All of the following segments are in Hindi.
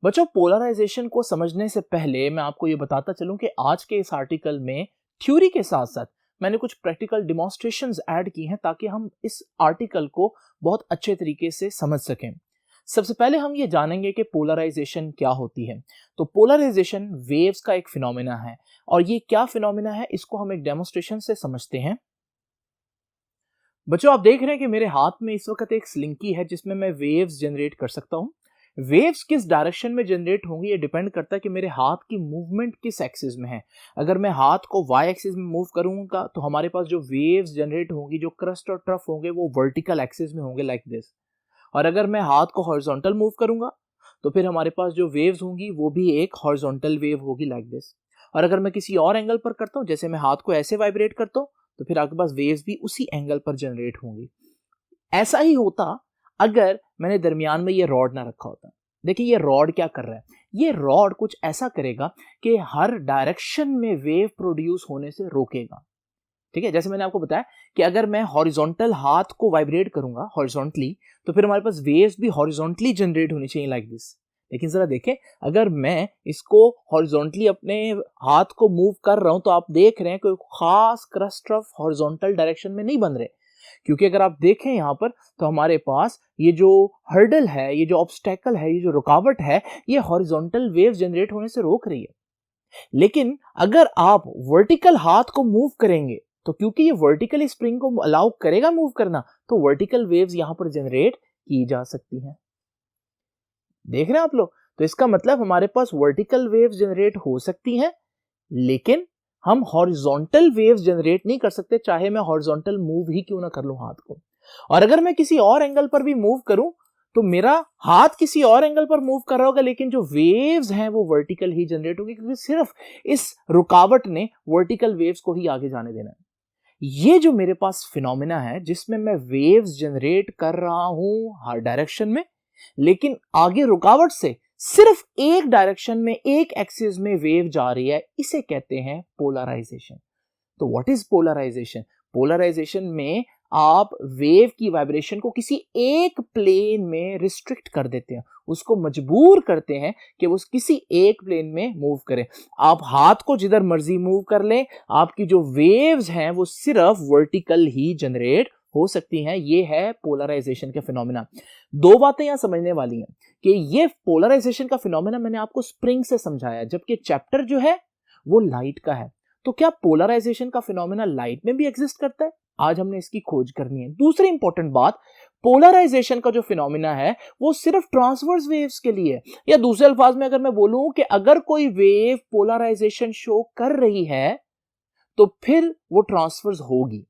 बच्चों, पोलराइजेशन को समझने से पहले मैं आपको ये बताता चलूं कि आज के इस आर्टिकल में थ्योरी के साथ साथ मैंने कुछ प्रैक्टिकल डिमॉन्स्ट्रेशंस ऐड की हैं ताकि हम इस आर्टिकल को बहुत अच्छे तरीके से समझ सकें। सबसे पहले हम ये जानेंगे कि पोलराइजेशन क्या होती है। तो पोलराइजेशन वेव्स का एक फिनोमेना है और ये क्या फिनोमेना है इसको हम एक डेमोन्स्ट्रेशन से समझते हैं। बच्चों, आप देख रहे हैं कि मेरे हाथ में इस वक्त एक स्लिंकी है जिसमें मैं वेव्स जनरेट कर सकता हूं। वेव्स किस डायरेक्शन में जनरेट होंगी ये डिपेंड करता है कि मेरे हाथ की मूवमेंट किस एक्सिस में है। अगर मैं हाथ को वाई एक्सिस में मूव करूंगा तो हमारे पास जो वेव्स जनरेट होंगी, जो क्रस्ट और ट्रफ होंगे, वो वर्टिकल एक्सिस में होंगे लाइक दिस। और अगर मैं हाथ को हॉरिजॉन्टल मूव करूंगा तो फिर हमारे पास जो वेव्स होंगी वो भी एक हॉरिजॉन्टल वेव होगी लाइक दिस। और अगर मैं किसी और एंगल पर करता हूं, जैसे मैं हाथ को ऐसे वाइब्रेट करता हूं, तो फिर आपके पास वेव्स भी उसी एंगल पर जनरेट होंगी। ऐसा ही होता अगर मैंने दरमियान में ये रॉड ना रखा होता। देखिए ये रॉड क्या कर रहा है, ये रॉड कुछ ऐसा करेगा कि हर डायरेक्शन में वेव प्रोड्यूस होने से रोकेगा। ठीक है, जैसे मैंने आपको बताया कि अगर मैं हॉरिजॉन्टल हाथ को वाइब्रेट करूंगा हॉरिजॉन्टली, तो फिर हमारे पास वेव्स भी हॉरिजॉन्टली जनरेट होनी चाहिए लाइक दिस। लेकिन जरा देखें, अगर मैं इसको हॉरिजॉन्टली अपने हाथ को मूव कर रहा हूं तो आप देख रहे हैं कोई खास क्रस्ट ऑफ हॉरिजॉन्टल डायरेक्शन में नहीं बन रहे, क्योंकि अगर आप देखें यहां पर तो हमारे पास ये जो हर्डल है, ये जो ऑब्स्टेकल है, ये जो रुकावट है, ये हॉरिजॉन्टल वेव जनरेट होने से रोक रही है। लेकिन अगर आप वर्टिकल हाथ को मूव करेंगे तो क्योंकि ये वर्टिकली स्प्रिंग को अलाउ करेगा मूव करना, तो वर्टिकल वेव्स यहां पर जनरेट की जा सकती हैं। देख रहे हैं आप लोग? तो इसका मतलब हमारे पास वर्टिकल वेव्स जनरेट हो सकती हैं, लेकिन हम हॉरिजॉन्टल वेव्स जनरेट नहीं कर सकते, चाहे मैं हॉरिजॉन्टल मूव ही क्यों ना कर लूं हाथ को। और अगर मैं किसी और एंगल पर भी मूव करूं तो मेरा हाथ किसी और एंगल पर मूव कर रहा होगा, लेकिन जो वेव्स हैं वो वर्टिकल ही जनरेट होगी, क्योंकि सिर्फ इस रुकावट ने वर्टिकल वेव्स को ही आगे जाने देना है। ये जो मेरे पास फिनोमेना है जिसमें मैं वेव्स जनरेट कर रहा हूं हर डायरेक्शन में, लेकिन आगे रुकावट से सिर्फ एक डायरेक्शन में, एक एक्सिस में वेव जा रही है, इसे कहते हैं पोलराइजेशन। तो व्हाट इज पोलराइजेशन? पोलराइजेशन में आप वेव की वाइब्रेशन को किसी एक प्लेन में रिस्ट्रिक्ट कर देते हैं, उसको मजबूर करते हैं कि वो किसी एक प्लेन में मूव करे। आप हाथ को जिधर मर्जी मूव कर लें, आपकी जो वेव्स हैं वो सिर्फ वर्टिकल ही जनरेट हो सकती हैं। ये है पोलराइजेशन के फिनोमेना। दो बातें यहां समझने वाली हैं कि ये पोलराइजेशन का फिनोमेना मैंने आपको स्प्रिंग से समझाया, जबकि चैप्टर जो है वो लाइट का है। तो क्या पोलराइजेशन का फिनोमेना लाइट में भी एग्जिस्ट करता है? आज हमने इसकी खोज करनी है। दूसरी इंपॉर्टेंट बात, पोलराइजेशन का जो फिनोमेना है वो सिर्फ ट्रांसवर्स वेव्स के लिए है, या दूसरे अल्फाज में अगर मैं बोलूं कि अगर कोई वेव पोलराइजेशन शो कर रही है तो फिर वो ट्रांसवर्स होगी।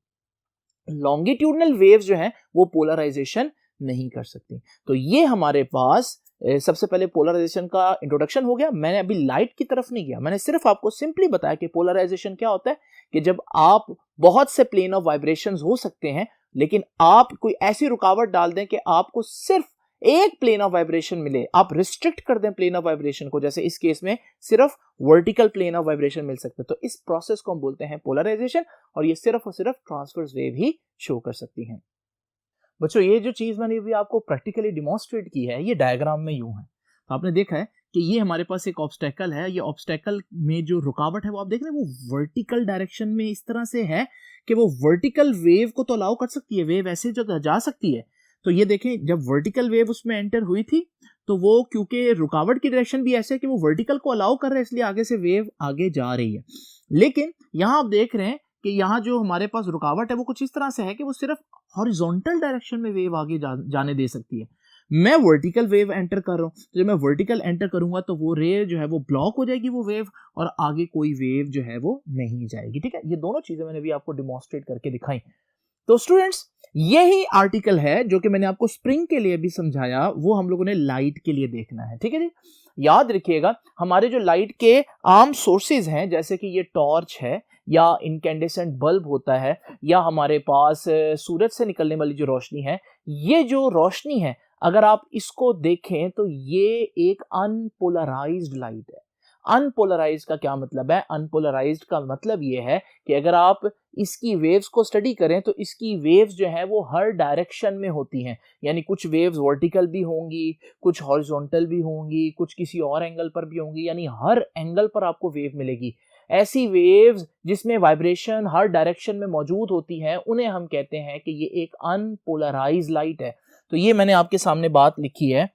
लॉन्गिट्यूडनल वेव्स जो हैं वो पोलराइजेशन नहीं कर सकती। तो ये हमारे पास सबसे पहले पोलराइजेशन का इंट्रोडक्शन हो गया। मैंने अभी लाइट की तरफ नहीं गया, मैंने सिर्फ आपको सिंपली बताया कि पोलराइजेशन क्या होता है, कि जब आप बहुत से प्लेन ऑफ वाइब्रेशंस हो सकते हैं, लेकिन आप कोई ऐसी रुकावट डाल दें कि आपको सिर्फ एक प्लेन ऑफ वाइब्रेशन मिले, आप रिस्ट्रिक्ट कर दें प्लेन ऑफ वाइब्रेशन को, जैसे इस केस में सिर्फ वर्टिकल प्लेन ऑफ वाइब्रेशन मिल सकते हैं, तो इस प्रोसेस को हम बोलते हैं पोलराइजेशन, और ये सिर्फ और सिर्फ ट्रांसवर्स वेव ही शो कर सकती हैं। बच्चों, ये जो चीज मैंने अभी आपको प्रैक्टिकली डिमॉन्स्ट्रेट की है, ये डायग्राम में यूं है। तो आपने देखा है कि ये हमारे पास एक ऑब्स्टेकल है, ये ऑब्स्टेकल में जो रुकावट है वो आप देख रहे हैं वो वर्टिकल डायरेक्शन में इस तरह से है कि वो वर्टिकल वेव को तो अलाउ कर सकती है, वेव ऐसे जगह जा सकती है। तो ये देखें, जब वर्टिकल वेव उसमें एंटर हुई थी तो वो क्योंकि रुकावट की डायरेक्शन भी ऐसे है कि वो वर्टिकल को अलाउ कर रहे हैं, इसलिए आगे से वेव आगे जा रही है। लेकिन यहां आप देख रहे हैं कि यहाँ जो हमारे पास रुकावट है वो कुछ इस तरह से है कि वो सिर्फ हॉरिजॉन्टल डायरेक्शन में वेव आगे जाने दे सकती है। मैं वर्टिकल वेव एंटर कर रहा हूँ, तो जब मैं वर्टिकल एंटर करूंगा तो वो रे जो है वो ब्लॉक हो जाएगी, वो वेव, और आगे कोई वेव जो है वो नहीं जाएगी। ठीक है, ये दोनों चीजें मैंने भी आपको डिमॉन्स्ट्रेट करके दिखाई। तो स्टूडेंट्स, यही आर्टिकल है जो कि मैंने आपको स्प्रिंग के लिए भी समझाया, वो हम लोगों ने लाइट के लिए देखना है। ठीक है जी, याद रखिएगा हमारे जो लाइट के आम सोर्सेज हैं, जैसे कि ये टॉर्च है, या इनकैंडेसेंट बल्ब होता है, या हमारे पास सूरज से निकलने वाली जो रोशनी है, ये जो रोशनी है अगर आप इसको देखें तो ये एक अनपोलराइज्ड लाइट है। अनपोलराइज्ड का क्या मतलब है? अनपोलराइज्ड का मतलब ये है कि अगर आप इसकी वेव्स को स्टडी करें तो इसकी वेव्स जो है वो हर डायरेक्शन में होती हैं, यानी कुछ वेव्स वर्टिकल भी होंगी, कुछ हॉरिजॉन्टल भी होंगी, कुछ किसी और एंगल पर भी होंगी, यानी हर एंगल पर आपको वेव मिलेगी। ऐसी वेव्स जिसमें वाइब्रेशन हर डायरेक्शन में मौजूद होती है उन्हें हम कहते हैं कि ये एक अनपोलराइज्ड लाइट है। तो ये मैंने आपके सामने बात लिखी है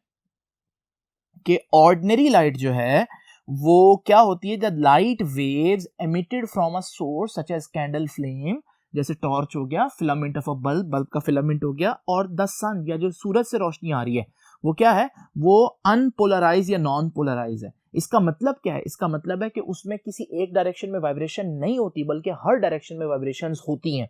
कि ऑर्डिनरी लाइट जो है वो क्या होती है? The light waves emitted from a source such as candle flame, जैसे टॉर्च हो गया, filament of a bulb, bulb का फिलामेंट हो गया, और द सन या जो सूरज से रोशनी आ रही है वो क्या है? वो अनपोलराइज या नॉन पोलराइज है। इसका मतलब क्या है? इसका मतलब है कि उसमें किसी एक डायरेक्शन में वाइब्रेशन नहीं होती बल्कि हर डायरेक्शन में वाइब्रेशंस होती हैं।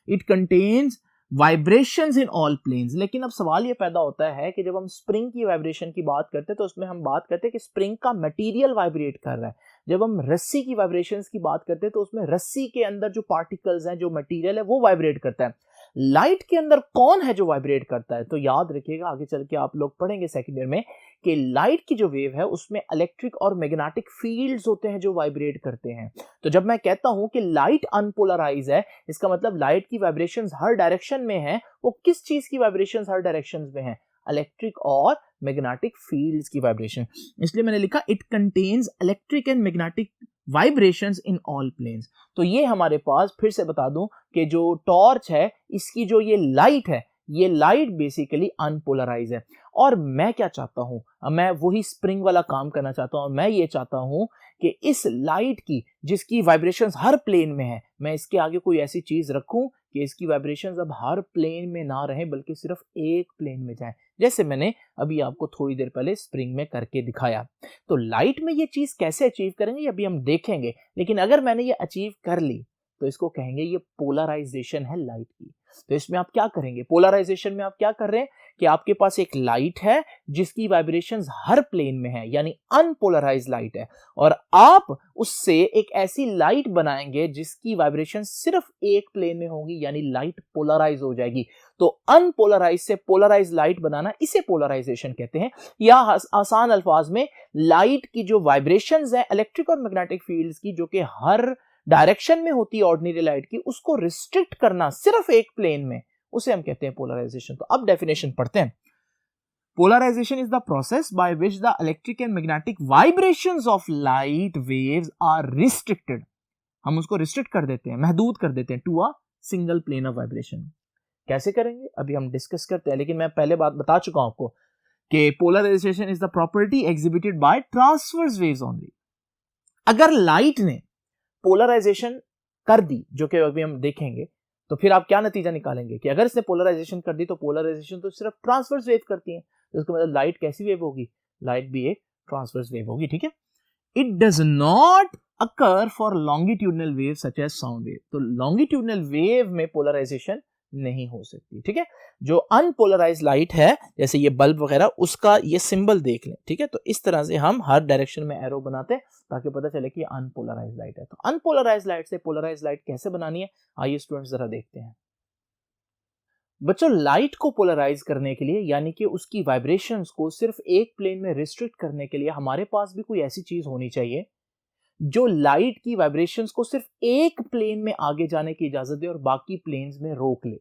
It contains vibrations in all planes. लेकिन अब सवाल ये पैदा होता है कि जब हम स्प्रिंग की वाइब्रेशन की बात करते हैं तो उसमें हम बात करते हैं कि स्प्रिंग का मटेरियल वाइब्रेट कर रहा है। जब हम रस्सी की वाइब्रेशंस की बात करते हैं तो उसमें रस्सी के अंदर जो पार्टिकल्स हैं, जो मटेरियल है, वो वाइब्रेट करता है। लाइट के अंदर कौन है जो वाइब्रेट करता है? तो याद रखिएगा, आगे चल के आप लोग पढ़ेंगे सेकंड ईयर में कि लाइट की जो वेव है उसमें इलेक्ट्रिक और मैग्नेटिक फील्ड्स होते हैं जो वाइब्रेट करते हैं। तो जब मैं कहता हूं कि लाइट अनपोलराइज है, इसका मतलब लाइट की वाइब्रेशंस हर डायरेक्शन में है। वो किस चीज की वाइब्रेशंस हर डायरेक्शंस में है? इलेक्ट्रिक और मैग्नेटिक फील्ड्स की वाइब्रेशन। इसलिए मैंने लिखा it contains electric and magnetic vibrations in all planes. तो ये हमारे पास, फिर से बता दूं कि जो टॉर्च है इसकी जो ये लाइट है, ये लाइट बेसिकली अनपोलराइज है। और मैं क्या चाहता हूं? मैं वही स्प्रिंग वाला काम करना चाहता हूं। मैं ये चाहता हूं कि इस लाइट की, जिसकी वाइब्रेशंस हर प्लेन में है, मैं इसके आगे कोई ऐसी चीज रखूं कि इसकी वाइब्रेशंस अब हर प्लेन में ना रहें बल्कि सिर्फ एक प्लेन में जाएं, जैसे मैंने अभी आपको थोड़ी देर पहले स्प्रिंग में करके दिखाया। तो लाइट में ये चीज कैसे अचीव करेंगे ये अभी हम देखेंगे, लेकिन अगर मैंने ये अचीव कर ली तो इसको कहेंगे ये पोलराइजेशन है लाइट की। तो इसमें आप क्या करेंगे? पोलराइजेशन में आप क्या कर रहे हैं कि आपके पास एक लाइट है जिसकी वाइब्रेशंस हर प्लेन में है, यानी अनपोलराइज्ड लाइट है, और आप उससे एक ऐसी लाइट बनाएंगे जिसकी वाइब्रेशन सिर्फ एक प्लेन में होगी, यानी लाइट पोलराइज हो जाएगी। तो अनपोलराइज से पोलराइज लाइट बनाना, इसे पोलराइजेशन कहते हैं। या आसान अल्फाज में, लाइट की जो वाइब्रेशंस है इलेक्ट्रिक और मैग्नेटिक फील्ड्स की, जो कि हर डायरेक्शन में होती है ऑर्डिनरी लाइट की, उसको रिस्ट्रिक्ट करना सिर्फ एक प्लेन में, उसे हम कहते हैं पोलराइजेशन। तो अब डेफिनेशन पढ़ते हैं। Polarisation is the process by which the electric and magnetic vibrations of light waves are restricted. हम उसको रिस्ट्रिक्ट कर देते हैं, महदूद कर देते हैं to a single plane of vibration. कैसे करेंगे अभी हम डिस्कस करते हैं, लेकिन मैं पहले बात बता चुका हूं आपको कि polarisation is the property exhibited by transverse waves only. अगर लाइट ने पोलराइजेशन कर दी, जो कि अभी हम देखेंगे, तो फिर आप क्या नतीजा निकालेंगे कि अगर इसने पोलराइजेशन कर दी तो पोलराइजेशन तो सिर्फ ट्रांसवर्स वेव करती है, तो इसका मतलब लाइट कैसी वेव होगी? लाइट भी एक ट्रांसवर्स वेव होगी, ठीक है। It does not occur for longitudinal wave such as sound wave. तो लॉन्गिट्यूडनल वेव में पोलराइजेशन नहीं हो सकती, ठीक है। जो अनपोलराइज्ड लाइट है, जैसे ये बल्ब वगैरह, उसका ये सिंबल देख लें, ठीक है। तो इस तरह से हम हर डायरेक्शन में एरो बनाते हैं ताकि पता चले कि अनपोलराइज्ड लाइट है। तो अनपोलराइज्ड लाइट से पोलराइज्ड लाइट कैसे बनानी है, आइए स्टूडेंट्स जरा देखते हैं। बच्चों, लाइट को पोलराइज करने के लिए, यानी कि उसकी वाइब्रेशंस को सिर्फ एक प्लेन में रिस्ट्रिक्ट करने के लिए, हमारे पास भी कोई ऐसी चीज होनी चाहिए जो लाइट की वाइब्रेशंस को सिर्फ एक प्लेन में आगे जाने की इजाजत दे और बाकी प्लेन्स में रोक ले।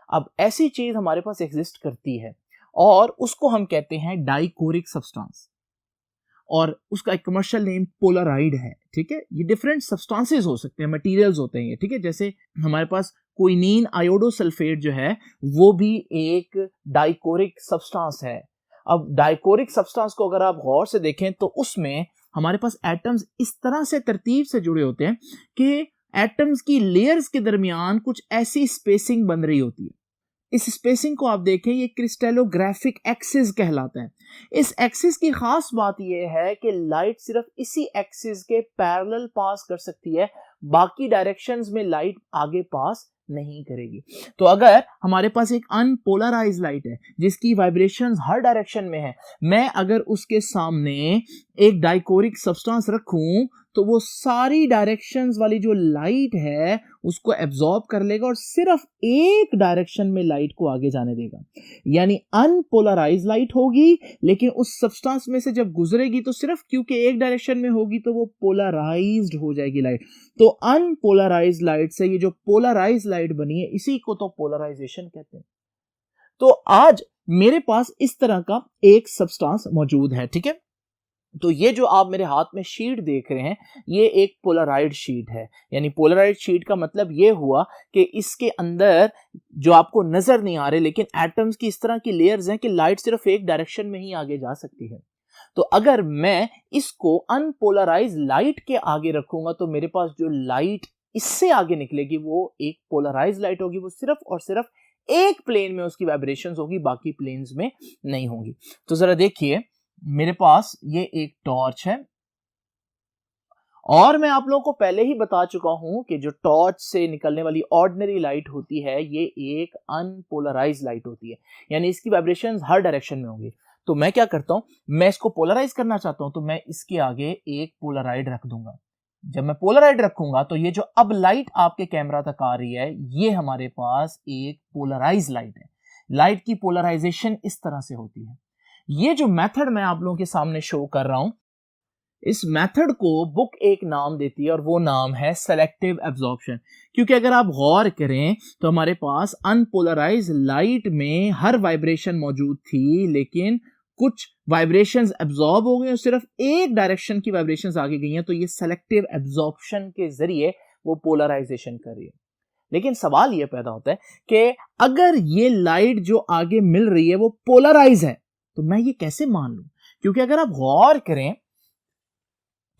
अब ऐसी चीज हमारे पास एग्जिस्ट करती है और उसको हम कहते हैं डाइकोरिक सब्सटेंस, और उसका एक कमर्शियल नेम पोलराइड है, ठीक है। ये डिफरेंट सब्सटेंसेस हो सकते हैं, मटेरियल्स होते हैं ये, ठीक है। जैसे हमारे पास क्विनीन आयोडोसल्फेट जो है वो भी एक डाइकोरिक सब्सटेंस है। अब डाइकोरिक सब्सटेंस को अगर आप गौर से देखें तो उसमें हमारे पास एटम्स इस तरह से तरतीब से जुड़े होते हैं कि एटम्स की लेयर्स के दरमियान कुछ ऐसी स्पेसिंग बन रही होती है। इस स्पेसिंग को आप देखें, ये क्रिस्टलोग्राफिक एक्सिस कहलाता है। इस एक्सिस की खास बात यह है कि लाइट सिर्फ इसी एक्सिस के पैरेलल पास कर सकती है, बाकी डायरेक्शंस में लाइट आगे पास नहीं करेगी। तो अगर हमारे पास एक अनपोलराइज्ड लाइट है जिसकी वाइब्रेशंस हर डायरेक्शन में है, मैं अगर उसके सामने एक डाइकोरिक सब्सटेंस रखूं तो वो सारी डायरेक्शंस वाली जो लाइट है उसको एब्जॉर्ब कर लेगा और सिर्फ एक डायरेक्शन में लाइट को आगे जाने देगा। यानी अनपोलराइज लाइट होगी, लेकिन उस सब्सटेंस में से जब गुजरेगी तो सिर्फ क्योंकि एक डायरेक्शन में होगी तो वो पोलराइज्ड हो जाएगी लाइट। तो अनपोलराइज लाइट से ये जो पोलराइज लाइट बनी है इसी को तो पोलराइजेशन कहते हैं। तो आज मेरे पास इस तरह का एक सब्सटेंस मौजूद है, ठीक है। तो ये जो आप मेरे हाथ में शीट देख रहे हैं ये एक पोलराइड शीट है। यानी पोलराइड शीट का मतलब ये हुआ कि इसके अंदर जो आपको नजर नहीं आ रहे लेकिन एटम्स की इस तरह की लेयर्स हैं कि लाइट सिर्फ एक डायरेक्शन में ही आगे जा सकती है। तो अगर मैं इसको अनपोलराइज लाइट के आगे रखूंगा तो मेरे पास जो लाइट इससे आगे निकलेगी वो एक पोलराइज लाइट होगी। वो सिर्फ और सिर्फ एक प्लेन में उसकी वाइब्रेशंस होगी, बाकी प्लेन्स में नहीं होंगी। तो जरा देखिए, मेरे पास ये एक टॉर्च है और मैं आप लोगों को पहले ही बता चुका हूं कि जो टॉर्च से निकलने वाली ऑर्डिनरी लाइट होती है ये एक अनपोलराइज लाइट होती है, यानी इसकी वाइब्रेशंस हर डायरेक्शन में होंगी। तो मैं क्या करता हूं, मैं इसको पोलराइज करना चाहता हूं तो मैं इसके आगे एक पोलराइड रख दूंगा। जब मैं पोलराइड रखूंगा तो ये जो अब लाइट आपके कैमरा तक आ रही है ये हमारे पास एक पोलराइज लाइट है। लाइट की पोलराइजेशन इस तरह से होती है। ये जो मेथड मैं आप लोगों के सामने शो कर रहा हूं, इस मेथड को बुक एक नाम देती है और वो नाम है सेलेक्टिव एब्जॉर्प्शन। क्योंकि अगर आप गौर करें तो हमारे पास अनपोलराइज लाइट में हर वाइब्रेशन मौजूद थी, लेकिन कुछ वाइब्रेशंस एब्जॉर्ब हो गए और सिर्फ एक डायरेक्शन की वाइब्रेशंस आगे गई हैं। तो ये सेलेक्टिव एब्जॉर्प्शन के जरिए वो पोलराइजेशन कर रही है। लेकिन सवाल ये पैदा होता है कि अगर ये लाइट जो आगे मिल रही है वो पोलराइज है तो मैं ये कैसे मान लूं? क्योंकि अगर आप गौर करें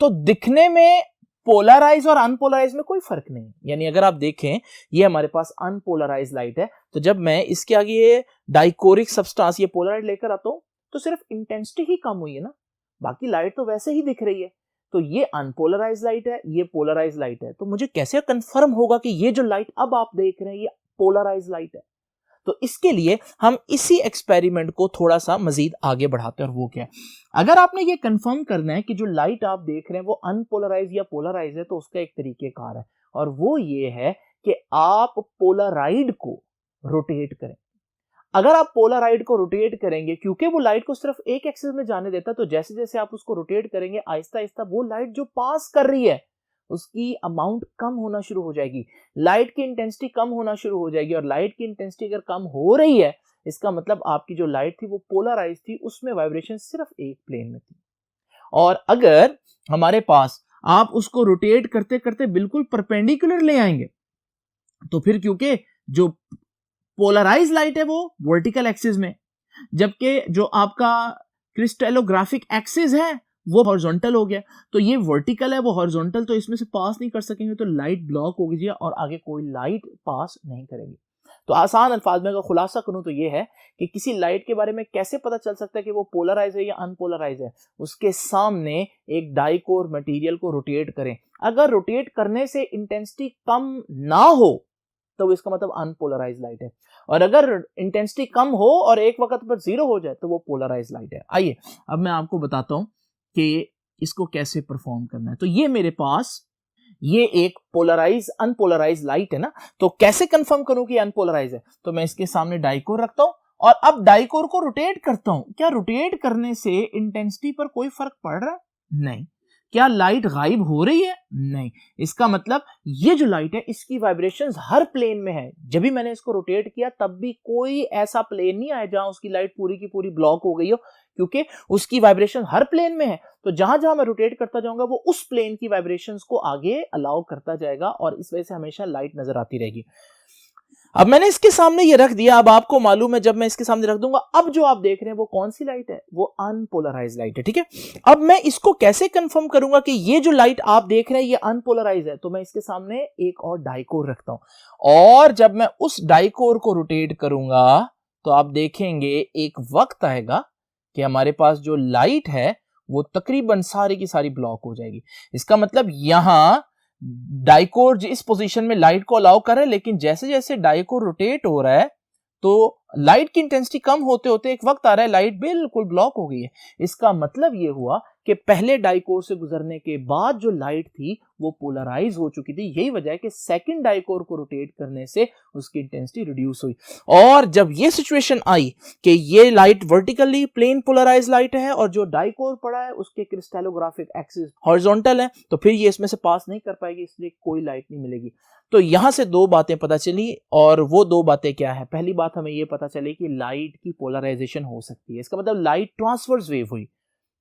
तो दिखने में पोलराइज और अनपोलराइज में कोई फर्क नहीं है। यानी अगर आप देखें ये हमारे पास अनपोलराइज लाइट है, तो जब मैं इसके आगे ये डाइकोरिक सब्सटेंस ये पोलराइड लेकर आता हूं तो सिर्फ इंटेंसिटी ही कम हुई है ना, बाकी लाइट तो वैसे ही दिख रही है। तो ये अनपोलराइज लाइट है, ये पोलराइज लाइट है। तो मुझे कैसे कंफर्म होगा कि ये जो लाइट अब आप देख रहे हैं ये पोलराइज लाइट है? तो इसके लिए हम इसी एक्सपेरिमेंट को थोड़ा सा मजीद आगे बढ़ाते हैं। और वो क्या है, अगर आपने ये कंफर्म करना है कि जो लाइट आप देख रहे हैं वो अनपोलराइज या पोलराइज है तो उसका एक तरीकेकार है और वो ये है कि आप पोलराइड को रोटेट करें। अगर आप पोलराइड को रोटेट करेंगे, क्योंकि वो लाइट को सिर्फ एक एक्सिस में जाने देता, तो जैसे जैसे आप उसको रोटेट करेंगे आहिस्ता आहिस्ता वो लाइट जो पास कर रही है उसकी अमाउंट कम होना शुरू हो जाएगी, लाइट की इंटेंसिटी कम होना शुरू हो जाएगी। और लाइट की इंटेंसिटी अगर कम हो रही है इसका मतलब आपकी जो लाइट थी वो पोलराइज थी, उसमें वाइब्रेशन सिर्फ एक प्लेन में थी। और अगर हमारे पास आप उसको रोटेट करते करते बिल्कुल परपेंडिकुलर ले आएंगे तो फिर क्योंकि जो पोलराइज लाइट है वो वर्टिकल एक्सिस में, जबकि जो आपका क्रिस्टलोग्राफिक एक्सिस है वो हॉरिजॉन्टल हो गया, तो ये वर्टिकल है वो हॉरिजॉन्टल, तो इसमें से पास नहीं कर सकेंगे तो लाइट ब्लॉक हो गई और आगे कोई लाइट पास नहीं करेगी। तो आसान अल्फाज में अगर खुलासा करूं तो ये है कि किसी लाइट के बारे में कैसे पता चल सकता है कि वो पोलराइज है या अनपोलराइज है। उसके सामने एक डाइकोर मटेरियल को रोटेट करें, अगर रोटेट करने से इंटेंसिटी कम ना हो तो इसका मतलब अनपोलराइज लाइट है, और अगर इंटेंसिटी कम हो और एक वक्त पर जीरो हो जाए तो वो पोलराइज लाइट है। आइए अब मैं आपको बताता हूं कि इसको कैसे परफॉर्म करना है। तो ये मेरे पास ये एक पोलराइज अनपोलराइज लाइट है ना, तो कैसे कंफर्म करूं कि अनपोलराइज है? तो मैं इसके सामने डाइकोर रखता हूं और अब डाइकोर को रोटेट करता हूं। क्या रोटेट करने से इंटेंसिटी पर कोई फर्क पड़ रहा है? नहीं। क्या लाइट गायब हो रही है? नहीं। इसका मतलब ये जो लाइट है इसकी वाइब्रेशंस हर प्लेन में है। जब भी मैंने इसको रोटेट किया तब भी कोई ऐसा प्लेन नहीं आया जहां उसकी लाइट पूरी की पूरी ब्लॉक हो गई हो, क्योंकि उसकी वाइब्रेशन हर प्लेन में है। तो जहां जहां मैं रोटेट करता जाऊंगा वो उस प्लेन की वाइब्रेशंस को आगे अलाउ करता जाएगा और इस वजह से हमेशा लाइट नजर आती रहेगी। अब मैंने इसके सामने ये रख दिया, अब आपको मालूम है जब मैं इसके सामने रख दूंगा अब जो आप देख रहे हैं वो कौन सी लाइट है? वो अनपोलराइज लाइट है, ठीक है। अब मैं इसको कैसे कंफर्म करूंगा कि ये जो लाइट आप देख रहे हैं ये अनपोलराइज है? तो मैं इसके सामने एक और डाइकोर रखता हूं और जब मैं उस डाइकोर को रोटेट करूंगा तो आप देखेंगे एक वक्त आएगा कि हमारे पास जो लाइट है वो तकरीबन सारी की सारी ब्लॉक हो जाएगी। इसका मतलब यहां डाइकोर इस पोजीशन में लाइट को अलाउ कर रहा है, लेकिन जैसे जैसे डाइकोर रोटेट हो रहा है तो लाइट की इंटेंसिटी कम होते होते एक वक्त आ रहा है लाइट बिल्कुल ब्लॉक हो गई है। इसका मतलब ये हुआ कि पहले डाइकोर से गुजरने के बाद जो लाइट थी वो पोलराइज हो चुकी थी। यही वजह है कि सेकंड डाइकोर को रोटेट करने से उसकी इंटेंसिटी रिड्यूस हुई। और जब ये सिचुएशन आई कि ये light vertically plane polarise light है और जो डाइकोर पड़ा है उसके क्रिस्टलोग्राफिक एक्सिस हॉरिजॉन्टल है, तो फिर ये इसमें से पास नहीं कर पाएगी, इसलिए कोई लाइट नहीं मिलेगी। तो यहां से दो बातें पता चली, और वो दो बातें क्या है? पहली बात हमें ये पता चली कि लाइट की पोलराइजेशन हो सकती है, इसका मतलब लाइट ट्रांसवर्स वेव हुई।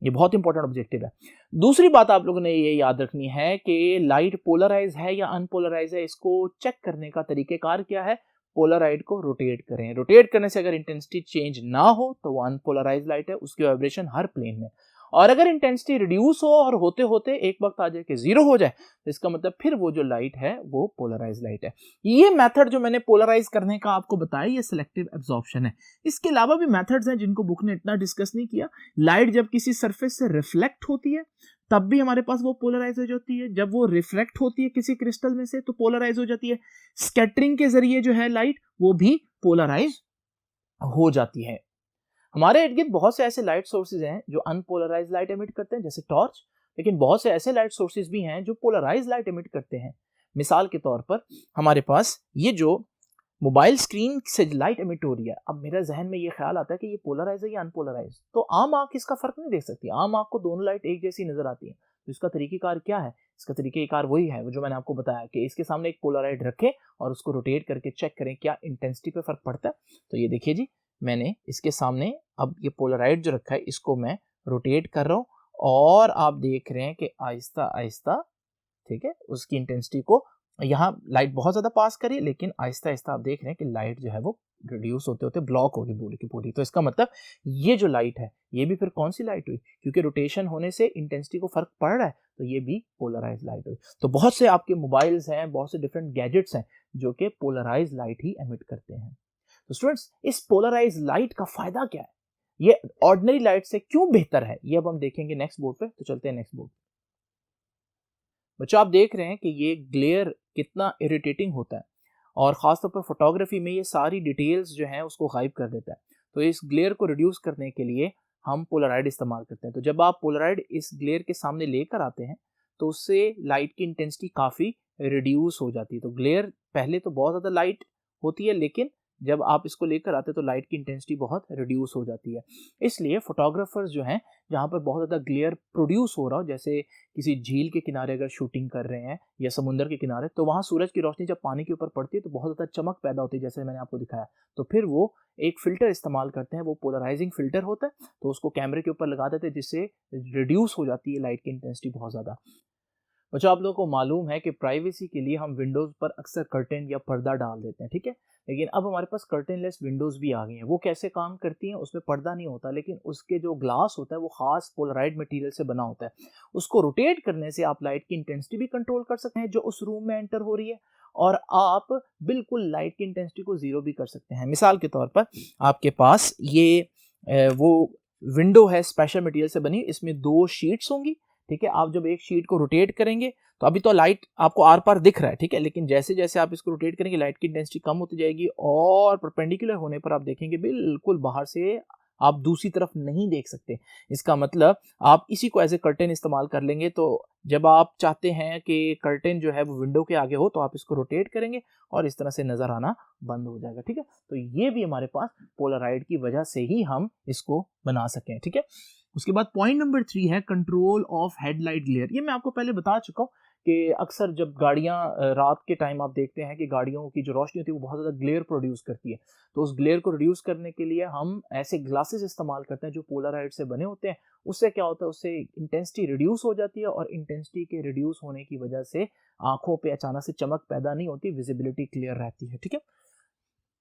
ये बहुत इंपॉर्टेंट ऑब्जेक्टिव है। दूसरी बात आप लोगों ने ये याद रखनी है कि लाइट पोलराइज है या अनपोलराइज है, इसको चेक करने का तरीकेकार क्या है? पोलराइड को रोटेट करें। रोटेट करने से अगर इंटेंसिटी चेंज ना हो तो वो अनपोलराइज लाइट है, उसकी वाइब्रेशन हर प्लेन में। और अगर इंटेंसिटी रिड्यूस हो और होते होते एक वक्त आ जाए कि जीरो हो जाए, तो इसका मतलब फिर वो जो लाइट है वो पोलराइज लाइट है। ये मेथड जो मैंने पोलराइज करने का आपको बताया, ये सिलेक्टिव एब्जॉर्प्शन है। इसके अलावा भी मेथड्स हैं जिनको बुक ने इतना डिस्कस नहीं किया। लाइट जब किसी सरफेस से रिफ्लेक्ट होती है तब भी हमारे पास वो पोलराइज हो जाती है, जब वो रिफ्लेक्ट होती है किसी क्रिस्टल में से तो पोलराइज हो जाती है। स्कैटरिंग के जरिए जो है लाइट वो भी पोलराइज हो जाती है। हमारे इर्द गिर्द बहुत से ऐसे लाइट सोर्सेज हैं जो अनपोलराइज लाइट एमिट करते हैं, जैसे टॉर्च, लेकिन बहुत से ऐसे लाइट सोर्सेज भी हैं जो पोलराइज लाइट एमिट करते हैं। मिसाल के तौर पर हमारे पास ये जो मोबाइल स्क्रीन से लाइट एमिट हो रही है, अब मेरे जहन में ये ख्याल आता है कि ये पोलराइज है या अनपोलराइज, तो आम आंख इसका फर्क नहीं देख सकती। आम आंख को दोनों लाइट एक जैसी नजर आती है। तो इसका तरीकेकार क्या है? इसका तरीकेकार वही है वो जो मैंने आपको बताया कि इसके सामने एक पोलराइड रखें और उसको रोटेट करके चेक करें क्या इंटेंसिटी पे फर्क पड़ता है। तो ये देखिए जी, मैंने इसके सामने अब ये पोलराइड जो रखा है इसको मैं रोटेट कर रहा हूँ और आप देख रहे हैं कि आहिस्ता आहिस्ता, ठीक है, उसकी इंटेंसिटी को, यहाँ लाइट बहुत ज्यादा पास करी लेकिन आहिस्ता आहिस्ता आप देख रहे हैं कि लाइट जो है वो रिड्यूस होते होते ब्लॉक होगी पूरी की पूरी। तो इसका मतलब ये जो लाइट है ये भी फिर कौन सी लाइट हुई? क्योंकि रोटेशन होने से इंटेंसिटी को फर्क पड़ रहा है, तो ये भी पोलराइज लाइट हुई। तो बहुत से आपके मोबाइल्स हैं, बहुत से डिफरेंट गैजेट्स हैं जो कि पोलराइज लाइट ही एमिट करते हैं। तो स्टूडेंट्स, इस पोलराइज लाइट का फायदा क्या है? ये ऑर्डिनरी लाइट से क्यों बेहतर है, ये अब हम देखेंगे नेक्स्ट बोर्ड पे। तो चलते हैं नेक्स्ट बोर्ड। बच्चों, आप देख रहे हैं कि ये ग्लेयर कितना इरिटेटिंग होता है और ख़ासतौर पर फोटोग्राफी में ये सारी डिटेल्स जो हैं उसको गायब कर देता है। तो इस ग्लेयर को रिड्यूस करने के लिए हम पोलराइड इस्तेमाल करते हैं। तो जब आप पोलराइड इस ग्लेयर के सामने लेकर आते हैं तो उससे लाइट की इंटेंसिटी काफ़ी रिड्यूस हो जाती है। तो ग्लेयर पहले तो बहुत ज़्यादा लाइट होती है, लेकिन जब आप इसको लेकर आते हैं तो लाइट की इंटेंसिटी बहुत रिड्यूस हो जाती है। इसलिए फोटोग्राफर्स जो हैं, जहाँ पर बहुत ज़्यादा ग्लेयर प्रोड्यूस हो रहा हो, जैसे किसी झील के किनारे अगर शूटिंग कर रहे हैं या समुंदर के किनारे, तो वहाँ सूरज की रोशनी जब पानी के ऊपर पड़ती है तो बहुत ज़्यादा चमक पैदा होती है, जैसे मैंने आपको दिखाया। तो फिर वो एक फ़िल्टर इस्तेमाल करते हैं, वो पोलराइजिंग फ़िल्टर होता है, तो उसको कैमरे के ऊपर लगा देते हैं जिससे रिड्यूस हो जाती है लाइट की इंटेंसिटी बहुत ज़्यादा। बच्चों, आप लोगों को मालूम है कि प्राइवेसी के लिए हम विंडोज़ पर अक्सर कर्टेन या पर्दा डाल देते हैं, ठीक है। लेकिन अब हमारे पास कर्टेनलेस विंडोज़ भी आ गई हैं। वो कैसे काम करती हैं? उसमें पर्दा नहीं होता, लेकिन उसके जो ग्लास होता है वो ख़ास पोलराइड मटेरियल से बना होता है। उसको रोटेट करने से आप लाइट की इंटेंसिटी भी कंट्रोल कर सकते हैं जो उस रूम में एंटर हो रही है, और आप बिल्कुल लाइट की इंटेंसिटी को ज़ीरो भी कर सकते हैं। मिसाल के तौर पर आपके पास ये वो विंडो है स्पेशल मटेरियल से बनी, इसमें 2 शीट्स होंगी, ठीक है। आप जब एक शीट को रोटेट करेंगे तो अभी तो लाइट आपको आर पार दिख रहा है, ठीक है, लेकिन जैसे जैसे आप इसको रोटेट करेंगे लाइट की इंटेंसिटी कम होती जाएगी और परपेंडिकुलर होने पर आप देखेंगे बिल्कुल बाहर से आप दूसरी तरफ नहीं देख सकते। इसका मतलब आप इसी को एज ए कर्टेन इस्तेमाल कर लेंगे। तो जब आप चाहते हैं कि कर्टेन जो है वो विंडो के आगे हो तो आप इसको रोटेट करेंगे और इस तरह से नजर आना बंद हो जाएगा, ठीक है। तो ये भी हमारे पास पोलराइड की वजह से ही हम इसको बना सकें, ठीक है। उसके बाद पॉइंट नंबर 3 है कंट्रोल ऑफ हेडलाइट ग्लेयर। ये मैं आपको पहले बता चुका हूँ कि अक्सर जब गाड़ियाँ रात के टाइम आप देखते हैं कि गाड़ियों की जो रोशनी होती है वो बहुत ज़्यादा ग्लेयर प्रोड्यूस करती है। तो उस ग्लेयर को रिड्यूस करने के लिए हम ऐसे ग्लासेस इस्तेमाल करते हैं जो पोलराइड से बने होते हैं। उससे क्या होता है, उससे इंटेंसिटी रिड्यूस हो जाती है और इंटेंसिटी के रिड्यूस होने की वजह से आंखों पे अचानक से चमक पैदा नहीं होती, विजिबिलिटी क्लियर रहती है, ठीक है।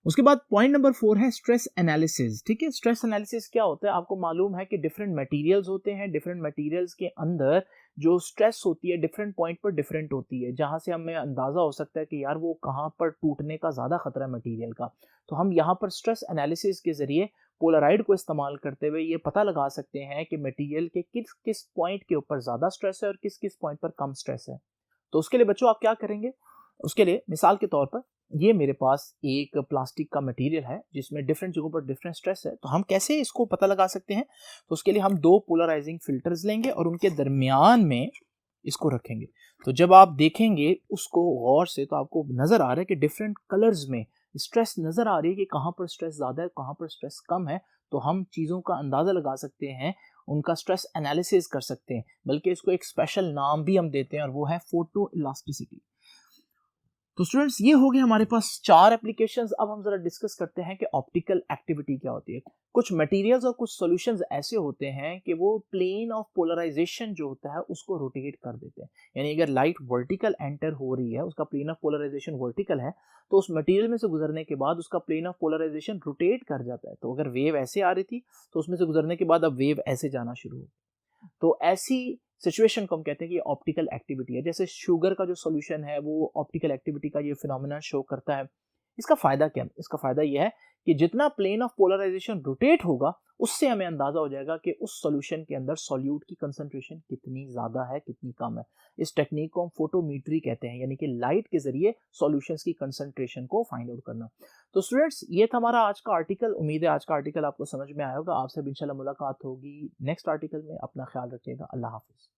उसके बाद पॉइंट नंबर 4 है स्ट्रेस एनालिसिस, ठीक है। स्ट्रेस एनालिसिस क्या होता है? आपको मालूम है कि डिफरेंट मटेरियल्स होते हैं, डिफरेंट मटेरियल्स के अंदर जो स्ट्रेस होती है डिफरेंट पॉइंट पर डिफरेंट होती है, जहां से हमें अंदाजा हो सकता है कि यार वो कहां पर टूटने का ज्यादा खतरा है मटेरियल का। तो हम यहां पर स्ट्रेस एनालिसिस के जरिए पोलराइड को इस्तेमाल करते हुए ये पता लगा सकते हैं कि मटेरियल के किस किस पॉइंट के ऊपर ज्यादा स्ट्रेस है और किस किस पॉइंट पर कम स्ट्रेस है। तो उसके लिए बच्चों आप क्या करेंगे? उसके लिए मिसाल के तौर पर ये मेरे पास एक प्लास्टिक का मटेरियल है जिसमें डिफरेंट जगहों पर डिफरेंट स्ट्रेस है, तो हम कैसे इसको पता लगा सकते हैं? तो उसके लिए हम दो पोलराइजिंग फिल्टर्स लेंगे और उनके दरमियान में इसको रखेंगे। तो जब आप देखेंगे उसको गौर से, तो आपको नज़र आ रहा है कि डिफरेंट कलर्स में स्ट्रेस नज़र आ रही है कि कहाँ पर स्ट्रेस ज़्यादा है, कहाँ पर स्ट्रेस कम है। तो हम चीज़ों का अंदाज़ा लगा सकते हैं, उनका स्ट्रेस एनालिसिस कर सकते हैं, बल्कि इसको एक स्पेशल नाम भी हम देते हैं और वो है फोटो इलास्टिसिटी। तो स्टूडेंट्स, ये हो गए हमारे पास चार एप्लीकेशंस। अब हम जरा डिस्कस करते हैं कि ऑप्टिकल एक्टिविटी क्या होती है। कुछ मटेरियल्स और कुछ सॉल्यूशंस ऐसे होते हैं कि वो प्लेन ऑफ पोलराइजेशन जो होता है उसको रोटेट कर देते हैं। यानी अगर लाइट वर्टिकल एंटर हो रही है, उसका प्लेन ऑफ पोलराइजेशन वर्टिकल है, तो उस मटेरियल में से गुजरने के बाद उसका प्लेन ऑफ पोलराइजेशन रोटेट कर जाता है। तो अगर वेव ऐसे आ रही थी तो उसमें से गुजरने के बाद अब वेव ऐसे जाना शुरू हो। तो ऐसी सिचुएशन को हम कहते हैं कि ऑप्टिकल एक्टिविटी है। जैसे शुगर का जो सॉल्यूशन है वो ऑप्टिकल एक्टिविटी का ये फिनोमेना शो करता है। इसका फायदा क्या है? इसका फायदा ये है कि जितना प्लेन ऑफ पोलराइजेशन रोटेट होगा, उससे हमें अंदाजा हो जाएगा कि उस सॉल्यूशन के अंदर सॉल्यूट की कंसंट्रेशन कितनी ज्यादा है, कितनी कम है। इस टेक्निक को हम फोटोमेट्री कहते हैं, यानी कि लाइट के जरिए सॉल्यूशंस की कंसंट्रेशन को फाइंड आउट करना। तो स्टूडेंट्स, ये था हमारा आज का आर्टिकल। उम्मीद है आज का आर्टिकल आपको समझ में आया होगा। आपसे इंशाल्लाह मुलाकात होगी नेक्स्ट आर्टिकल में। अपना ख्याल रखिएगा। अल्लाह हाफिज।